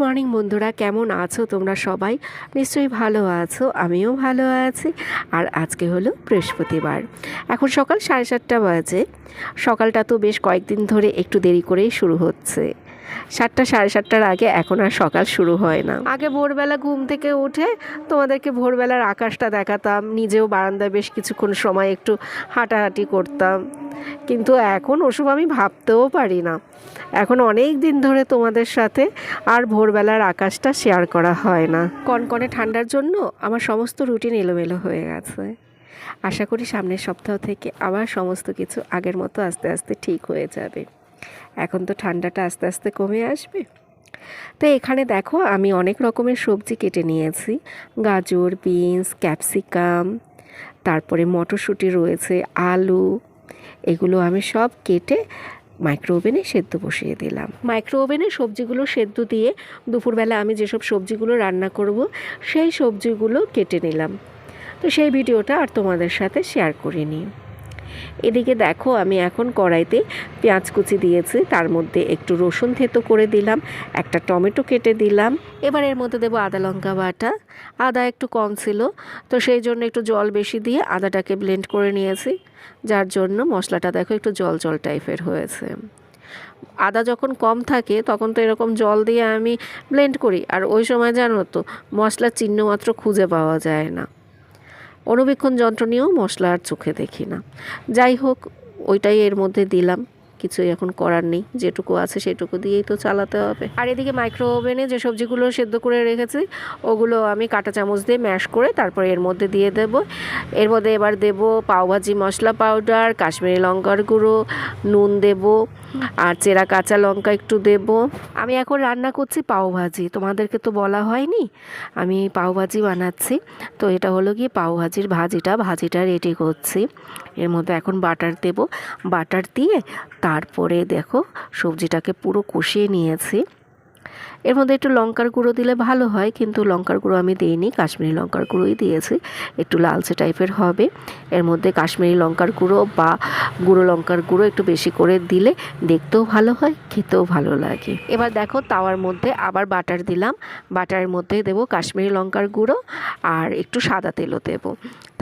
Morning বন্ধুরা, কেমন আছো তোমরা সবাই? নিশ্চয়ই ভালো আছো, আমিও ভালো আছি। আর আজকে হলো বৃহস্পতিবার, এখন সকাল 7:30 বাজে। সকালটা তো বেশ কয়েকদিন ধরে একটু দেরি করেই শুরু হচ্ছে। 7টা 7:30টার আগে এখন আর সকাল শুরু হয় না। আগে ভোরবেলা ঘুম থেকে উঠে তোমাদেরকে ভোরবেলার আকাশটা দেখাতাম, নিজেও বারান্দায় বেশ কিছুক্ষণ সময় একটু হাঁটাহাঁটি করতাম, কিন্তু এখন ওসব আমি ভাবতেও পারি না। এখন অনেক দিন ধরে তোমাদের সাথে আর ভোরবেলার আকাশটা শেয়ার করা হয় না। কনকনে ঠান্ডার জন্য আমার সমস্ত রুটিন এলোমেলো হয়ে গেছে। আশা করি সামনের সপ্তাহ থেকে আবার সমস্ত কিছু আগের মতো আস্তে আস্তে ঠিক হয়ে যাবে। এখন তো ঠান্ডাটা আস্তে আস্তে কমে আসবে। তো এখানে দেখো, আমি অনেক রকমের সবজি কেটে নিয়েছি। গাজর, বিনস, ক্যাপসিকাম, তারপরে মটরশুঁটি রয়েছে, আলু, এগুলো আমি সব কেটে মাইক্রো ওভেনে সেদ্ধ বসিয়ে দিলাম। মাইক্রো ওভেনে সবজিগুলো সেদ্ধ দিয়ে দুপুরবেলা আমি যেসব সবজিগুলো রান্না করব সেই সবজিগুলো কেটে নিলাম। তো সেই ভিডিওটা আর তোমাদের সাথে শেয়ার করিনি। এদিকে দেখো, আমি এখন কড়াইতে পেঁয়াজ কুচি দিয়েছি, তার মধ্যে একটু রসুন থেতো করে দিলাম, একটা টমেটো কেটে দিলাম। এবার এর মধ্যে দেবো আদা লঙ্কা বাটা। আদা একটু কম ছিল, তো সেই জন্য একটু জল বেশি দিয়ে আদাটাকে ব্লেন্ড করে নিয়েছি, যার জন্য মশলাটা দেখো একটু জল জল টাইপের হয়েছে। আদা যখন কম থাকে তখন তো এরকম জল দিয়ে আমি ব্লেন্ড করি, আর ওই সময় জানো তো মশলার চিহ্ন মাত্র খুঁজে পাওয়া যায় না। অনুবীক্ষণ যন্ত্র নিয়েও মশলা আর চোখে দেখি না। যাই হোক, ওইটাই এর মধ্যে দিলাম, কিছুই এখন করার নেই, যেটুকু আছে সেটুকু দিয়েই তো চালাতে হবে। আর এদিকে মাইক্রো ওভেনে যে সবজিগুলো সেদ্ধ করে রেখেছি ওগুলো আমি কাঁটা চামচ দিয়ে ম্যাশ করে তারপরে এর মধ্যে দিয়ে দেব। এর মধ্যে এবার দেব পাওভাজি মশলা পাউডার, কাশ্মীরি লঙ্কার গুঁড়ো, নুন দেব, আর চেরা কাঁচা লঙ্কা একটু দেব। আমি এখন রান্না করছি পাওভাজি, তোমাদেরকে তো বলা হয়নি আমি পাওভাজি বানাচ্ছি। তো এটা হলো গিয়ে পাওভাজির ভাজিটা রেডি করছি। এর মধ্যে এখন বাটার দেব, বাটার দিয়ে তারপরে দেখো সবজিটাকে পুরো কষিয়ে নিয়েছি। এর মধ্যে একটু লঙ্কার গুঁড়ো দিলে ভালো হয়, কিন্তু লঙ্কার গুঁড়ো আমি দিইনি, কাশ্মীরি লঙ্কার গুঁড়োই দিয়েছি, একটু লালচে টাইপের হবে। এর মধ্যে কাশ্মীরি লঙ্কার গুঁড়ো বা গুঁড়ো লঙ্কার গুঁড়ো একটু বেশি করে দিলে দেখতেও ভালো হয়, খেতেও ভালো লাগে। এবার দেখো তাওয়ার মধ্যে আবার বাটার দিলাম, বাটারের মধ্যে দেবো কাশ্মীরি লঙ্কার গুঁড়ো আর একটু সাদা তেলও দেবো।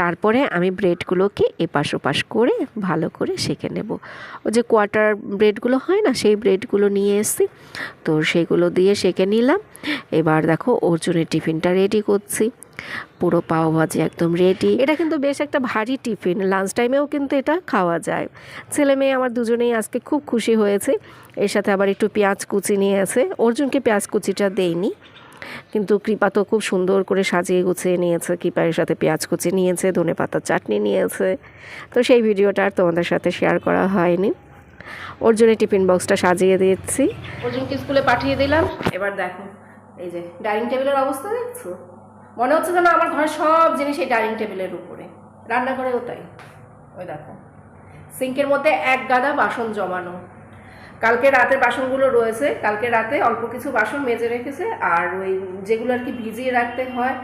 তারপরে আমি ব্রেডগুলোকে এপাশ ওপাশ করে ভালো করে সেঁকে নেব। ওই যে কোয়ার্টার ব্রেডগুলো হয় না, সেই ব্রেডগুলো নিয়ে এসেছি, তো সেগুলো দিয়ে সেঁকে নিলাম। এবার দেখো অর্জুনের টিফিনটা রেডি করছি, পুরো পাওভাজি একদম রেডি। এটা কিন্তু বেশ একটা ভারী টিফিন, লাঞ্চ টাইমেও কিন্তু এটা খাওয়া যায়। ছেলে মেয়ে আমার দুজনেই আজকে খুব খুশি হয়েছে। এর সাথে আবার একটু পেঁয়াজ কুচি নিয়েছে, অর্জুনকে পেঁয়াজ কুচিটা দেইনি, কিন্তু কৃপা তো খুব সুন্দর করে সাজিয়ে গুছিয়ে নিয়েছে। কৃপার সাথে পেঁয়াজ কুচি নিয়েছে, ধনেপাতার চাটনি নিয়েছে, তো সেই ভিডিওটা আর তোমাদের সাথে শেয়ার করা হয়নি। অর্জুনের টিফিন বক্সটা সাজিয়ে দিচ্ছি, অর্জুনকে স্কুলে পাঠিয়ে দিলাম। এবার দেখো এই যে ডাইনিং টেবিলের অবস্থা দেখছো, মনে হচ্ছে যেন আমার ঘরের সব জিনিস এই ডাইনিং টেবিলের উপরে, রান্নাঘরেও তাই। ওই দেখো সিঙ্কের মধ্যে এক গাদা বাসন জমানো, কালকে রাতের বাসনগুলো রয়েছে, কালকে রাতে অল্প কিছু বাসন মেজে রেখেছে, আর ওই যেগুলো আর কি ভিজিয়ে রাখতে হয়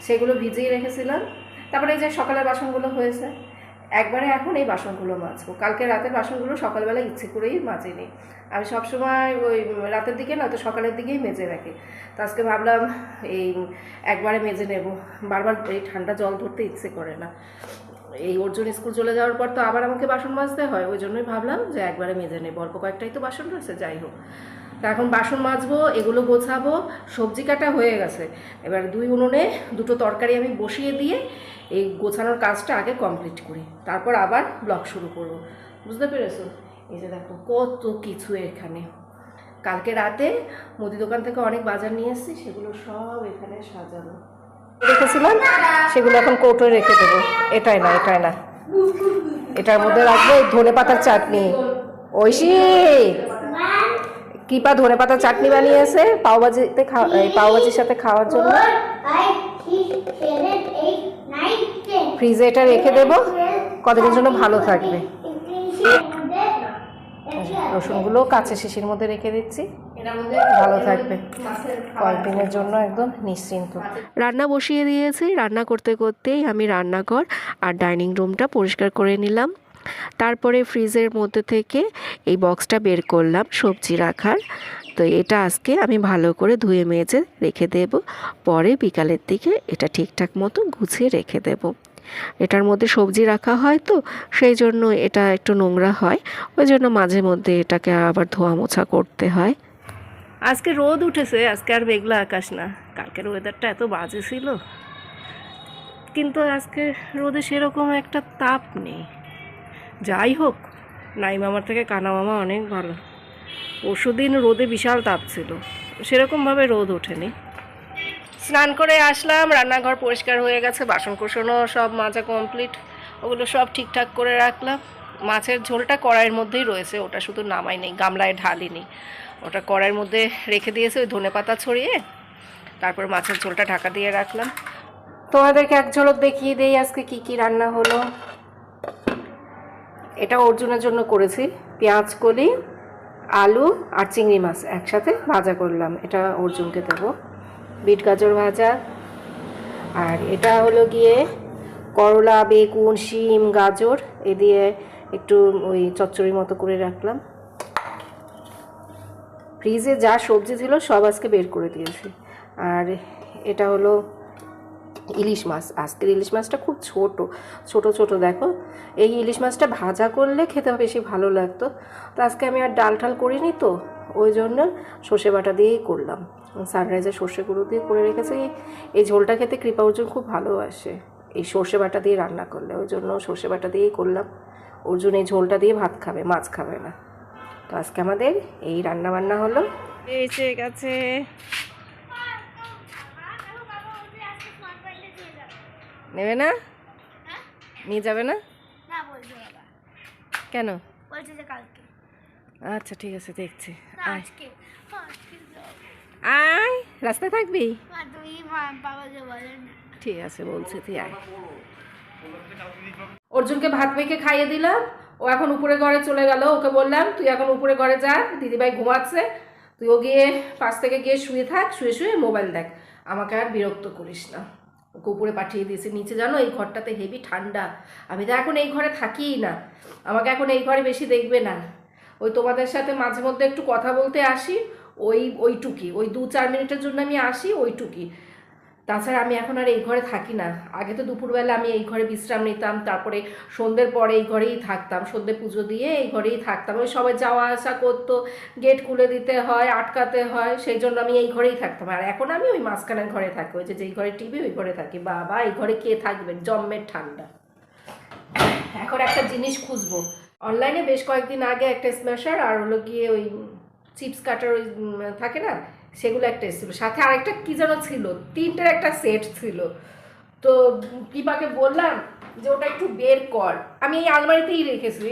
সেগুলো ভিজিয়ে রেখেছিলাম। তারপরে এই যে সকালের বাসনগুলো হয়েছে, একবারে এখন এই বাসনগুলো মাজবো। কালকে রাতের বাসনগুলো সকালবেলা ইচ্ছে করেই মাজিনি, আমি সবসময় ওই রাতের দিকে নয়তো সকালের দিকেই মেজে রাখি। তো আজকে ভাবলাম এই একবারে মেজে নেব, বারবার এই ঠান্ডা জল ধরতে ইচ্ছে করে না। এই অর্জুন স্কুল চলে যাওয়ার পর তো আবার আমাকে বাসন মাজতে হয়, ওই জন্যই ভাবলাম যে একবারে মেজে নেব, অল্প কয়েকটাই তো বাসন রয়েছে। যাই হোক, তা এখন বাসন মাজবো, এগুলো গোছাবো। সবজি কাটা হয়ে গেছে, এবার দুই উনুনে দুটো তরকারি আমি বসিয়ে দিয়ে এই গোছানোর কাজটা আগে কমপ্লিট করি, তারপর আবার ব্লগ শুরু করব। বুঝতে পেরেছো? এই যে দেখো কত কিছু এখানে, কালকে রাতে মুদি দোকান থেকে অনেক বাজার নিয়ে এসেছি, সেগুলো সব এখানে সাজানো রেখেছিলাম, সেগুলো এখন কৌটোয় রেখে দেবো। এটাই না এটার মধ্যে রাখবো ধনেপাতার চাটনি। ঐশী, কৃপা ধনেপাতার চাটনি বানিয়েছে পাওভাজির সাথে খাওয়ার জন্য। ফ্রিজে এটা রেখে দেবো, কতদিনের জন্য ভালো থাকবে। রসুনগুলো কাঁচা শিশির মধ্যে রেখে দিচ্ছি, ভালো থাকবে কয়েকদিনের জন্য, একদম নিশ্চিন্ত। রান্না বসিয়ে দিয়েছি, রান্না করতে করতেই আমি রান্নাঘর আর ডাইনিং রুমটা পরিষ্কার করে নিলাম। তারপরে ফ্রিজের মধ্যে থেকে এই বক্সটা বের করলাম সবজি রাখার। তো এটা আজকে আমি ভালো করে ধুয়ে মেজে রেখে দেব, পরে বিকালের দিকে এটা ঠিকঠাক মতো গুছিয়ে রেখে দেব। এটার মধ্যে সবজি রাখা হয় তো সেই জন্য এটা একটু নোংরা হয়, ওই জন্য মাঝে মধ্যে এটাকে আবার ধোয়া মোছা করতে হয়। আজকে রোদ উঠেছে, আজকে আর মেঘলা আকাশ না। কালকের ওয়েদারটা এত বাজে ছিল, কিন্তু আজকে রোদে সেরকম একটা তাপ নেই। যাই হোক, নাই মামার থেকে কানা মামা অনেক ভালো। পরশুদিন রোদে বিশাল তাপ ছিল, সেরকমভাবে রোদ ওঠেনি। স্নান করে আসলাম, রান্নাঘর পরিষ্কার হয়ে গেছে, বাসন কোসনও সব মাজা কমপ্লিট, ওগুলো সব ঠিকঠাক করে রাখলাম। মাছের ঝোলটা কড়াইয়ের মধ্যেই রয়েছে, ওটা শুধু নামাই নেই, গামলায় ঢালিনি, ওটা কড়াইয়ের মধ্যে রেখে দিয়েছে ওই ধনেপাতা ছড়িয়ে। তারপর মাছের ঝোলটা ঢাকা দিয়ে রাখলাম। তোমাদেরকে এক ঝলক দেখিয়ে দেই আজকে কি কি রান্না হলো। এটা অর্জুনের জন্য করেছি, পেঁয়াজ কলি, আলু আর চিংড়ি মাছ একসাথে ভাজা করলাম, এটা অর্জুনকে দেবো। বিট গাজর ভাজা, আর এটা হলো গিয়ে করলা, বেগুন, শিম, গাজর এ দিয়ে একটু ওই চচ্চড়ির মতো করে রাখলাম। ফ্রিজে যা সবজি ছিল সব আজকে বের করে দিয়েছি। আর এটা হলো ইলিশ মাছ। আজকের ইলিশ মাছটা খুব ছোট ছোট ছোট, দেখো। এই ইলিশ মাছটা ভাজা করলে খেতে বেশি ভালো লাগতো, তো আজকে আমি আর ডাল ঠাল করিনি, তো ওই জন্য সর্ষে বাটা দিয়েই করলাম। সানরাইজের সর্ষে গুঁড়ো দিয়ে করে রেখেছি। এই ঝোলটা খেতে কৃপা অর্জুন খুব ভালোবাসে এই সর্ষে বাটা দিয়ে রান্না করলে, ওই জন্য সর্ষে বাটা দিয়েই করলাম। অর্জুন এই ঝোলটা দিয়ে ভাত খাবে, মাছ খাবে না। তো আজকে আমাদের এই রান্না বান্না হলো। এসে গেছে। নেবে না? নিয়ে যাবে না? কেন? আচ্ছা ঠিক আছে, দেখছি। আয়, রাস্তায় থাকবি? ঠিক আছে, বলছি তুই আয়। অর্জুনকে ভাত মেখে খাইয়ে দিলাম, ও এখন উপরে ঘরে চলে গেল। ওকে বললাম তুই এখন উপরে ঘরে যা, দিদিভাই ঘুমাচ্ছে, তুইও গিয়ে পাশ থেকে গিয়ে শুয়ে থাক, শুয়ে শুয়ে মোবাইল দেখ, আমাকে আর বিরক্ত করিস না। ওকে উপরে পাঠিয়ে দিয়েছি। নিচে জানো এই ঘরটাতে হেভি ঠান্ডা, আমি তো এখন এই ঘরে থাকিই না, আমাকে এখন এই ঘরে বেশি দেখবে না। ওই তোমাদের সাথে মাঝে মধ্যে একটু কথা বলতে আসি, ওইটুকি, ওই 2-4 মিনিটের জন্য আমি আসি, ওইটুকি। তাছাড়া আমি এখন আর এই ঘরে থাকি না। আগে তো দুপুরবেলা আমি এই ঘরে বিশ্রাম নিতাম, তারপরে সন্ধ্যের পরে এই ঘরেই থাকতাম, সন্ধ্যে পুজো দিয়ে এই ঘরেই থাকতাম। ওই সবাই যাওয়া আসা করতো, গেট খুলে দিতে হয়, আটকাতে হয়, সেই জন্য আমি এই ঘরেই থাকতাম। আর এখন আমি ওই মাঝখানের ঘরে থাকি, ওই যেই ঘরে টিভি ওই ঘরে থাকি। বাবা, এই ঘরে কে থাকবেন, জম্মের ঠান্ডা। এখন একটা জিনিস খুঁজবো অনলাইনে, বেশ কয়েকদিন আগে একটা স্ম্যাশার আর হলো গিয়ে ওই চিপস কাটার ওই থাকে না, সেগুলো একটা এসেছিলো, সাথে আরেকটা কি যেন ছিল, 3টের একটা সেট ছিল। তো কৃপাকে বললাম যে ওটা একটু বের কর, আমি এই আলমারিতেই রেখেছি।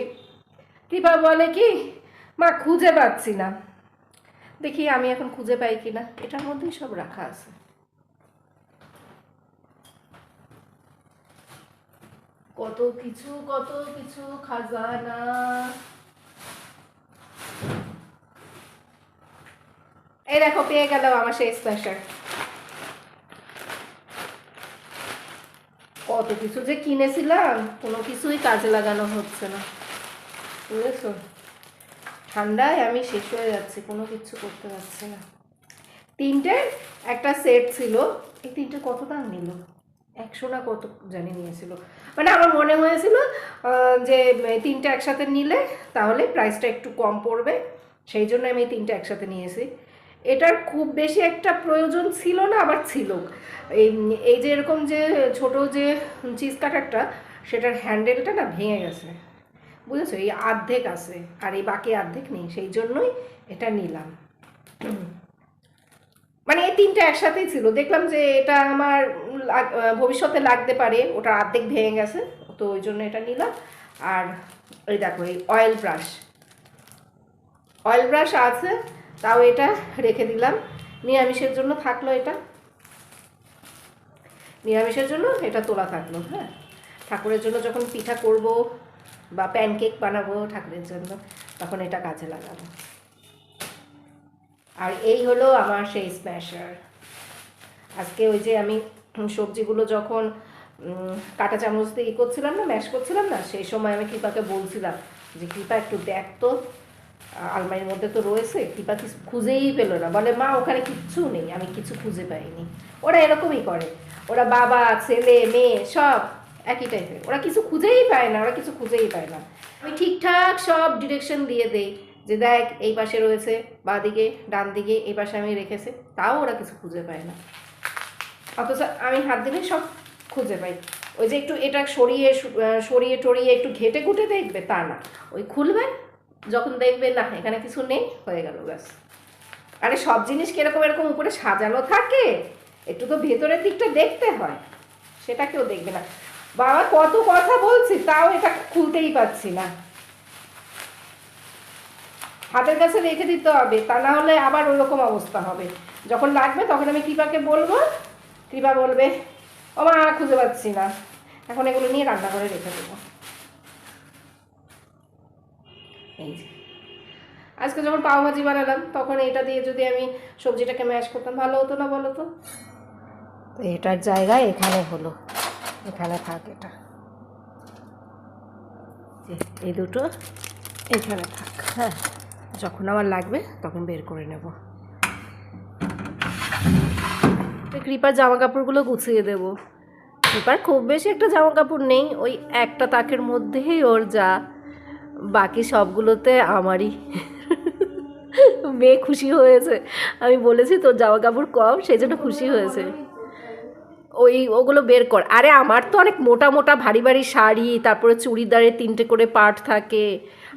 কৃপা বলে কি, মা খুঁজে পাচ্ছি না। দেখি আমি এখন খুঁজে পাই কিনা, এটার মধ্যেই সব রাখা আছে। কত কিছু কত কিছু খাজানা। এই দেখো, পেয়ে গেল আমার সেই স্পেশাল। কত কিছু যে কিনেছিলাম, কোনো কিছুই কাজে লাগানো হচ্ছে না, বুঝেছো? ঠান্ডায় আমি শেষ হয়ে যাচ্ছি, কোনো কিছু করতে পারছি না। 3টে একটা সেট ছিল, এই 3টে কত দাম নিল, 100 না কত জানি নিয়েছিল। মানে আমার মনে হয়েছিল যে 3টে একসাথে নিলে তাহলে প্রাইসটা একটু কম পড়বে, সেই জন্য আমি 3টে একসাথে নিয়েছি। এটার খুব বেশি একটা প্রয়োজন ছিল না, আবার ছিল। এই যে এরকম যে ছোট যে চিজ কাটারটা, সেটার হ্যান্ডেলটা না ভেঙে গেছে, বুঝেছো? এই অর্ধেক আছে আর এই বাকি অর্ধেক নেই, সেই জন্যই এটা নিলাম। মানে এই 3টে একসাথেই ছিল, দেখলাম যে এটা আমার ভবিষ্যতে লাগতে পারে, ওটা অর্ধেক ভেঙে গেছে, তো ওই জন্য এটা নিলাম। আর এই দেখো, এই অয়েল ব্রাশ আছে, তাও এটা রেখে দিলাম, নিরামিষের জন্য থাকলো, এটা নিরামিষের জন্য এটা তোলা থাকলো। হ্যাঁ, ঠাকুরের জন্য যখন পিঠা করব বা প্যানকেক বানাবো ঠাকুরের জন্য, তখন এটা কাজে লাগাবো। আর এই হলো আমার সেই স্ম্যাশার। আজকে ওই যে আমি সবজিগুলো যখন কাঁটা চামচ দিয়ে করছিলাম না, ম্যাশ করছিলাম না, সেই সময় আমি কৃপাকে বলছিলাম যে কৃপা একটু দেখ তো আলমারির মধ্যে তো রয়েছে। কৃপা কিছু খুঁজেই পেলো না, বলে মা ওখানে কিচ্ছু নেই, আমি কিছু খুঁজে পাইনি। ওরা এরকমই করে, ওরা বাবা ছেলে মেয়ে সব একই টাইপের, ওরা কিছু খুঁজেই পায় না, ওরা কিছু খুঁজেই পায় না। আমি ঠিকঠাক সব ডিরেকশন দিয়ে দেই যে দেখ এই পাশে রয়েছে, বাঁ দিকে ডান দিকে এই পাশে আমি রেখেছি, তাও ওরা কিছু খুঁজে পায় না। অথচ আমি হাত দিলে সব খুঁজে পাই। ওই যে একটু এটা সরিয়ে সরিয়ে টরিয়ে একটু ঘেটে ঘুটে দেখবে তা না, ওই খুলবে যখন দেখবে না এখানে কিছু নেই, হয়ে গেল ব্যাস। আরে সব জিনিস কিরকম এরকম উপরে সাজানো থাকে, একটু তো ভেতরের দিকটা দেখতে হয়, সেটা কেউ দেখবে না। বাবা কত কথা বলছি তাও এটা খুলতেই পারছি না, হাতের কাছে রেখে দিতে হবে, তা না হলে আবার ওই রকম অবস্থা হবে। যখন লাগবে তখন আমি কৃপাকে বলবো, কৃপা বলবে ও মা খুঁজে পাচ্ছি না, এখন এগুলো নিয়ে রান্না করে রেখে দেবো। এই যে আজকে যখন পাওভাজি বানালাম তখন এটা দিয়ে যদি আমি সবজিটাকে ম্যাশ করতাম ভালো হতো না বলো তো? এটার জায়গায় এখানে হলো, এখানে থাক এটা, এই দুটো এখানে থাক, হ্যাঁ যখন আমার লাগবে তখন বের করে নেব। কৃপার জামা কাপড়গুলো গুছিয়ে দেবো। কৃপার খুব বেশি একটা জামা কাপড় নেই, ওই একটা তাকের মধ্যেই ওর যা, বাকি সবগুলোতে আমারই। মেয়ে খুশি হয়েছে, আমি বলেছি তোর জামা কাপড় কম সেই জন্য খুশি হয়েছে। ওগুলো বের কর। আরে আমার তো অনেক মোটা মোটা ভারী ভারী শাড়ি, তারপরে চুড়িদারে 3টে করে পার্ট থাকে,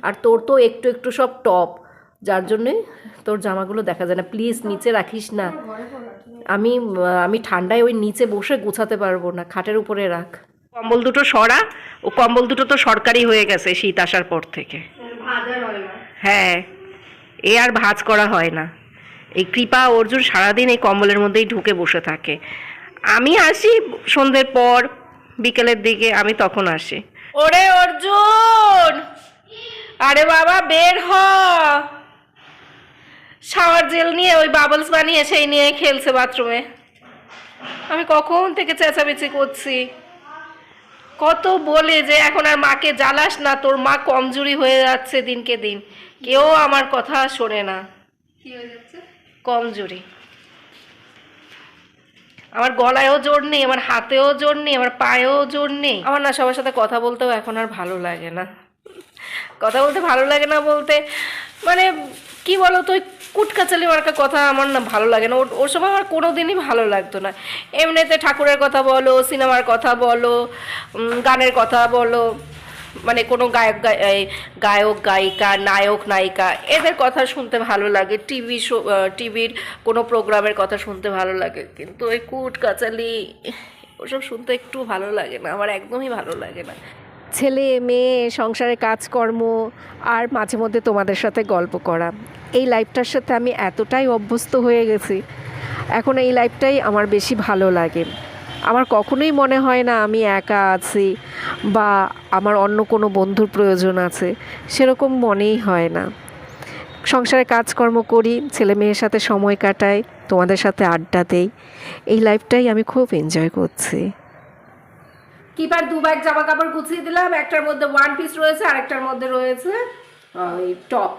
আর তোর তো একটু একটু সব টপ, যার জন্যে তোর জামাগুলো দেখা যায় না। প্লিজ নিচে রাখিস না, আমি আমি ঠান্ডায় ওই নিচে বসে গোছাতে পারবো না, খাটের উপরে রাখ। কম্বল দুটো সরা, ও কম্বল দুটো তো সরকারি হয়ে গেছে শীত আসার পর থেকে। হ্যাঁ, এ আর ভাঁজ করা হয় না। এই কৃপা অর্জুন সারাদিন এই কম্বলের মধ্যেই ঢুকে বসে থাকে। আমি আসি সন্ধ্যের পর, বিকেলের দিকে আমি তখন আসি। ওরে অর্জুন, আরে বাবা বের হ, শাওয়ার জেল নিয়ে ওই বাবলস বানিয়ে সেই নিয়ে খেলছে বাথরুমে। আমি কখন থেকে চেঁচামেচি করছি, কত বলে যে এখন আর মাকে জ্বালাস না, তোর মা কমজোরি হয়ে যাচ্ছে দিনকে দিন, কেউ আমার কথা শোনে না। কি হয়ে যাচ্ছে? কমজোরি। আমার গলায়ও জোর নেই, আমার হাতেও জোর নেই, আমার পায়েও জোর নেই। আমার না সবার সাথে কথা বলতেও এখন আর ভালো লাগে না। কথা বলতে ভালো লাগে না বলতে মানে কি বলো তো, ওই কুটকাচালি মার্কা কথা আমার না ভালো লাগে না। ওর সময় আমার কোনো দিনই ভালো লাগতো না। এমনিতে ঠাকুরের কথা বলো, সিনেমার কথা বলো, গানের কথা বলো, মানে কোনো গায়ক গায়িকা নায়ক নায়িকা এদের কথা শুনতে ভালো লাগে, টিভির কোনো প্রোগ্রামের কথা শুনতে ভালো লাগে, কিন্তু ওই কুটকাচালি ওসব শুনতে একটু ভালো লাগে না, আমার একদমই ভালো লাগে না। ছেলে মেয়ে সংসারের কাজকর্ম আর মাঝে মধ্যে তোমাদের সাথে গল্প করা, এই লাইফটার সাথে আমি এতটাই অভ্যস্ত হয়ে গেছি, এখন এই লাইফটাই আমার বেশি ভালো লাগে। আমার কখনোই মনে হয় না আমি একা আছি বা আমার অন্য কোনো বন্ধুর প্রয়োজন আছে, সেরকম মনেই হয় না। সংসারে কাজকর্ম করি, ছেলে মেয়ের সাথে সময় কাটাই, তোমাদের সাথে আড্ডা দেই, এই লাইফটাই আমি খুব এনজয় করছি। কিপার 2 ব্যাগ জামা কাপড় গুছিয়ে দিলাম, একটার মধ্যে 1 পিস রয়েছে আর একটার মধ্যে রয়েছে ওই টপ,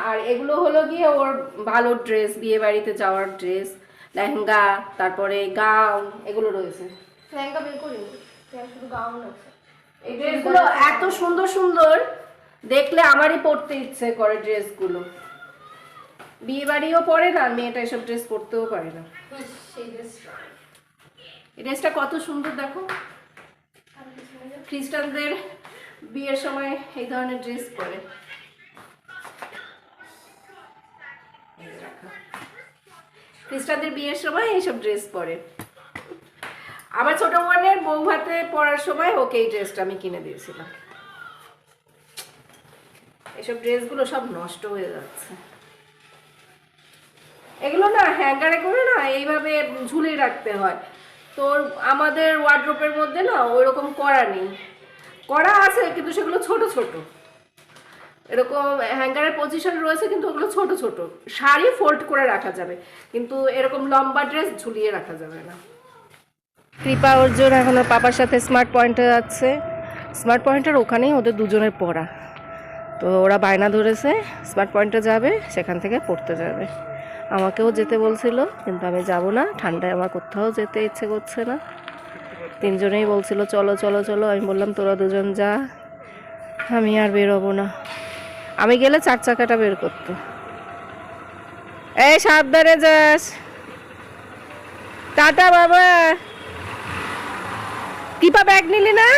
আর এগুলো হলো গিয়ে ওর ভালো ড্রেস, বিয়ে বাড়িতে যাওয়ার ড্রেস, লেহেঙ্গা, তারপরে গাউন, এগুলো রয়েছে। লেহেঙ্গা বের করিনি, শুধু গাউন আছে। এই ড্রেসগুলো এত সুন্দর সুন্দর, দেখলে আমারই পরতে ইচ্ছে করে ড্রেসগুলো। বিয়ে বাড়িও পরে না, মেয়েটা এসব ড্রেস পরতেও পারে না। এই ড্রেসটা কত সুন্দর দেখো, খ্রিস্টানদের বিয়ের সময় এই ধরনের ড্রেস পরে। খ্রিস্টানদের বিয়ের সময় এইসব ড্রেস পরে। আমার ছোট বোনের বউ ভাতে পরার সময় ওকে এই ড্রেসটা আমি কিনে দিয়েছিলাম। এসব ড্রেসগুলো সব নষ্ট হয়ে যাচ্ছে, এগুলো না হ্যাঙ্গারে করে না এইভাবে ঝুলিয়ে রাখতে হয়। তো আমাদের ওয়ার্ড্রোপের মধ্যে না ওইরকম করা নেই, করা আছে কিন্তু সেগুলো ছোট ছোট, এরকম হ্যাঙ্গারের পজিশন রয়েছে কিন্তু ওগুলো ছোট ছোট। শাড়ি ফোল্ড করে রাখা যাবে কিন্তু এরকম লম্বা ড্রেস ঝুলিয়ে রাখা যাবে না। কৃপা অর্জুন এখন ওর পাপার সাথে স্মার্ট পয়েন্টে যাচ্ছে। স্মার্ট পয়েন্টের ওখানেই ওদের দুজনের পড়া, তো ওরা বায়না ধরেছে স্মার্ট পয়েন্টে যাবে, সেখান থেকে পড়তে যাবে। আমাকেও যেতে বলছিল, কিন্তু আমি যাব না, ঠান্ডায় আমার কোথাও যেতে ইচ্ছে করছে না। তিনজনেই বলছিল চলো চলো চলো, আমি বললাম তোরা দুজন যা, আমি আর বেরোবো না। আমি গেলে 4 চাকাটা বের করতো। এই সাবধানে যাস, টাটা বাবা। কৃপা ব্যাগ নিলি না?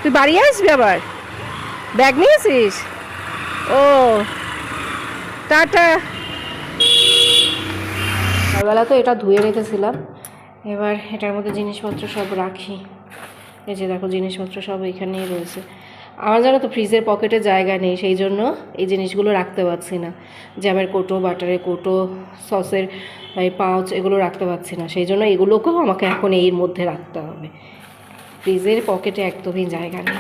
তুই বাড়ি আসবি আবার? ব্যাগ নিয়েছিস? ও টাটা। সকালবেলা তো এটা ধুয়ে রেখেছিলাম, এবার এটার মধ্যে জিনিসপত্র সব রাখি। এই যে দেখো জিনিসপত্র সব এখানেই রয়েছে। আমার জানো তো ফ্রিজের পকেটে জায়গা নেই, সেই জন্য এই জিনিসগুলো রাখতে পারছি না। জ্যামের কোটো, বাটারের কোটো, সসের এই পাউচ, এগুলো রাখতে পারছি না, সেই জন্য এগুলোকেও আমাকে এখন এর মধ্যে রাখতে হবে। ফ্রিজের পকেটে একদমই জায়গা নেই।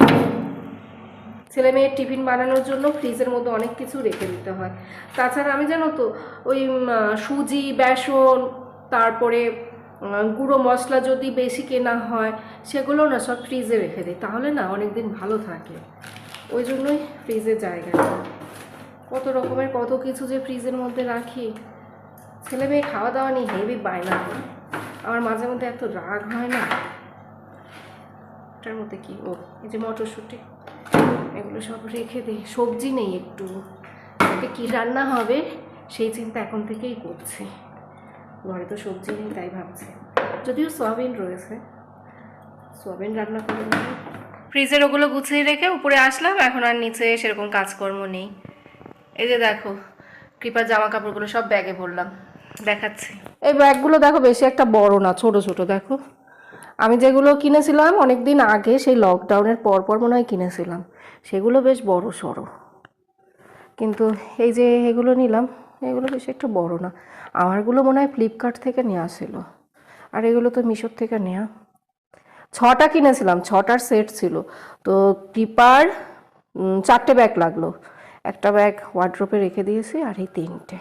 ছেলে মেয়ের টিফিন বানানোর জন্য ফ্রিজের মধ্যে অনেক কিছু রেখে দিতে হয়। তাছাড়া আমি জানো তো ওই সুজি, বেসন, তারপরে গুঁড়ো মশলা যদি বেশি কেনা হয় সেগুলো না সব ফ্রিজে রেখে দিই, তাহলে না অনেক দিন ভালো থাকে। ওই জন্যই ফ্রিজে জায়গা নেই। কত রকমের কত কিছু যে ফ্রিজের মধ্যে রাখি। ছেলে মেয়ে খাওয়া দাওয়া নিয়ে হেভি বায়না হয়, আমার মাঝে মধ্যে এত রাগ হয় না। এটার মধ্যে কি, ও এই যে মটরশুঁটি, এগুলো সব রেখে দিই। সবজি নেই একটু, ওকে কী রান্না হবে সেই চিন্তা এখন থেকেই করছি। ঘরে তো সবজি নেই, তাই ভাবছি। যদিও সোয়াবিন রয়েছে, সোয়াবিন রান্না করে নেব। ফ্রিজের ওগুলো গুছিয়ে রেখে উপরে আসলাম, এখন আর নিচে সেরকম কাজকর্ম নেই। এই যে দেখো কৃপার জামা কাপড়গুলো সব ব্যাগে ভরলাম, দেখাচ্ছি। এই ব্যাগগুলো দেখো বেশি একটা বড় না, ছোট ছোট। দেখো আমি যেগুলো কিনেছিলাম অনেক দিন আগে, সেই লকডাউনের পর মনে হয় কিনেছিলাম, সেগুলো বেশ বড় সড়ো। কিন্তু এই যে এগুলো নিলাম, এগুলো বেশি একটা বড় না। আমারগুলো মনে হয় ফ্লিপকার্ট থেকে নেওয়া ছিল, আর এগুলো তো মিশোর থেকে নেওয়া। 6টা কিনেছিলাম, 6টার সেট ছিল। তো কৃপার 4টে ব্যাগ লাগলো। একটা ব্যাগ ওয়ার্ড্রোপে রেখে দিয়েছি, আর এই 3টে।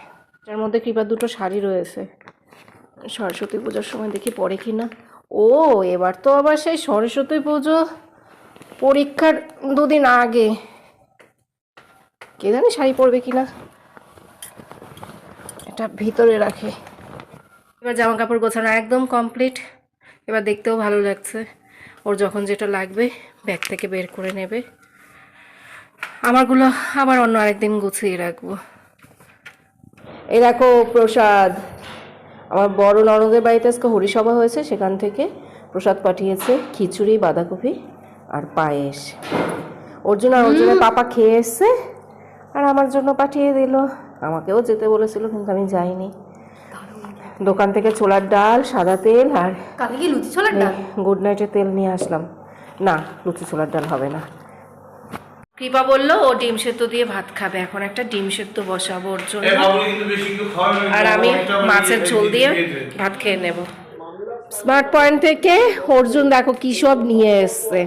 যার মধ্যে কৃপার 2টো শাড়ি রয়েছে, সরস্বতী পুজোর সময় দেখি পরে কিনা। ও এবার তো আবার সেই সরস্বতী পুজো পরীক্ষার 2 দিন আগে, কে জানে শাড়ি পরবে কিনা। এটা ভিতরে রাখে। এবার জামা কাপড় গোছানো একদম কমপ্লিট। এবার দেখতেও ভালো লাগছে। ওর যখন যেটা লাগবে ব্যাগ থেকে বের করে নেবে। আমারগুলো আবার অন্য আরেকদিন গুছিয়ে রাখবো। এই দেখো প্রসাদ, আমার বড় ননদের বাড়িতে আজকে হরিসভা হয়েছে, সেখান থেকে প্রসাদ পাঠিয়েছে, খিচুড়ি, বাঁধাকপি আর পায়েস। অর্জুন আর অর্জুনের পাপা খেয়ে এসছে, আর আমার জন্য পাঠিয়ে দিল। আমাকেও যেতে বলেছিল, কিন্তু আমি যাইনি। দোকান থেকে ছোলার ডাল, সাদা তেল আর লুচি ছোলার ডাল, গুড নাইটের তেল নিয়ে আসলাম। না, লুচি ছোলার ডাল হবে না। কৃপা বললো ও ডিম সেদ্ধ দিয়ে ভাত খাবে, এখন একটা ডিম সেদ্ধ বসাবো ওর জন্য, আর আমি মাছের ঝোল দিয়ে ভাত খেয়ে নেব। স্মার্ট পয়েন্ট থেকে অর্জুন দেখো কি সব নিয়ে এসছে।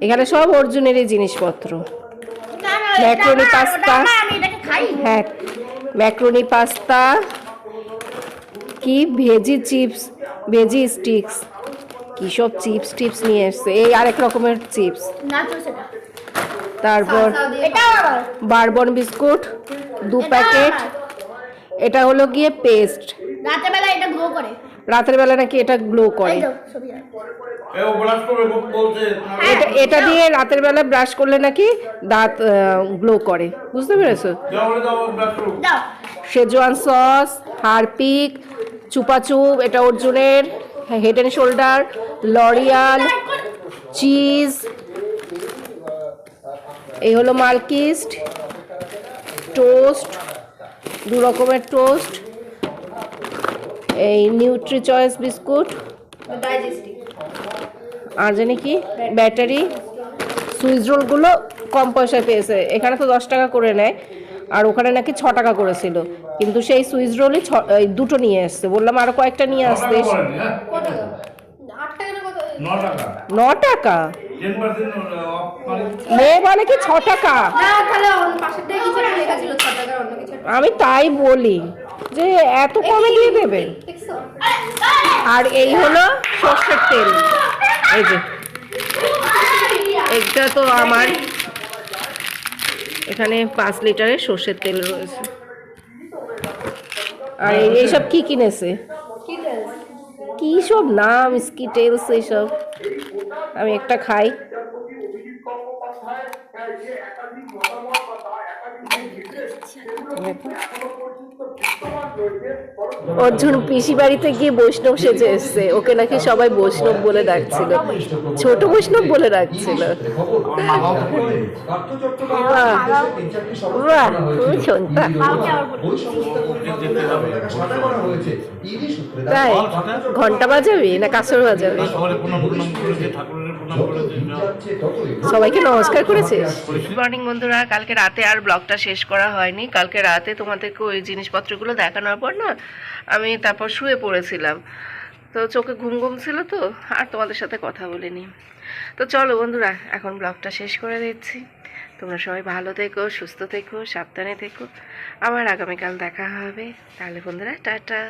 এখানে সব অর্জুনেরই জিনিসপত্র। ম্যাক্রোনি পাস্তা, হ্যাঁ ম্যাক্রোনি পাস্তা, কি ভেজি চিপস, ভেজি স্টিক্স, কি সব চিপস টিপস নিয়ে এসছে। এই আরেক রকমের চিপস, তারপর বারবন বিস্কুট 2 প্যাকেট। এটা হলো গিয়ে পেস্ট, রাতের বেলা নাকি এটা গ্লো করে। এটা দিয়ে রাতের বেলা ব্রাশ করলে নাকি দাঁত গ্লো করে, বুঝতে পেরেছো? শেজওয়ান সস, হারপিক, চুপাচুপ, এটা অর্জুনের, head and shoulder, L'Oréal, cheese, এই হলো মালকিস্ট, টোস্ট, 2 রকমের টোস্ট, এই নিউট্রি চয়েস বিস্কুট, আর জানি কি ব্যাটারি। সুইচ রোলগুলো কম পয়সায় পেয়েছে, এখানে তো 10 টাকা করে নেয়, আর ওখানে নাকি 6 টাকা করেছিল, কিন্তু সেই সুইচ রোলই 2টো নিয়ে এসছে। বললাম আরো কয়েকটা নিয়ে আসতে। 9 টাকা মেয়ে বলে কি 6 টাকা, আমি তাই বলি যে এত কমে দিয়ে দেবে। আর এই হলো সর্ষের তেল, এই যে এটা তো আমার এখানে 5 লিটারের সর্ষের তেল রয়েছে। আর এইসব কি কিনেছে, কি সব নাম, স্কিটেলস এইসব। আমি একটা খাই। অর্জুন পিসি বাড়িতে গিয়ে বৈষ্ণব সেজে এসছে, ওকে নাকি সবাই বৈষ্ণব বলে ডাকছিল, ছোট বৈষ্ণব বলে ডাকছিল। খুব শুনতা। তাই ঘন্টা বাজাবি না কাসর বাজাবি? সবাইকে নমস্কার করেছিস? গুড মর্নিং বন্ধুরা, কালকে রাতে আর ব্লগটা শেষ করা হয়নি। কালকে রাতে তোমাদেরকে ওই জিনিসপত্রগুলো দেখানোর পর না আমি তারপর শুয়ে পড়েছিলাম, তো চোখে ঘুম ঘুম ছিল, তো আর তোমাদের সাথে কথা বলিনি। তো চলো বন্ধুরা, এখন ব্লগটা শেষ করে দিচ্ছি। তোমরা সবাই ভালো থেকো, সুস্থ থেকো, সাবধানে থেকো। আবার আগামীকাল দেখা হবে। তাহলে বন্ধুরা টাটা।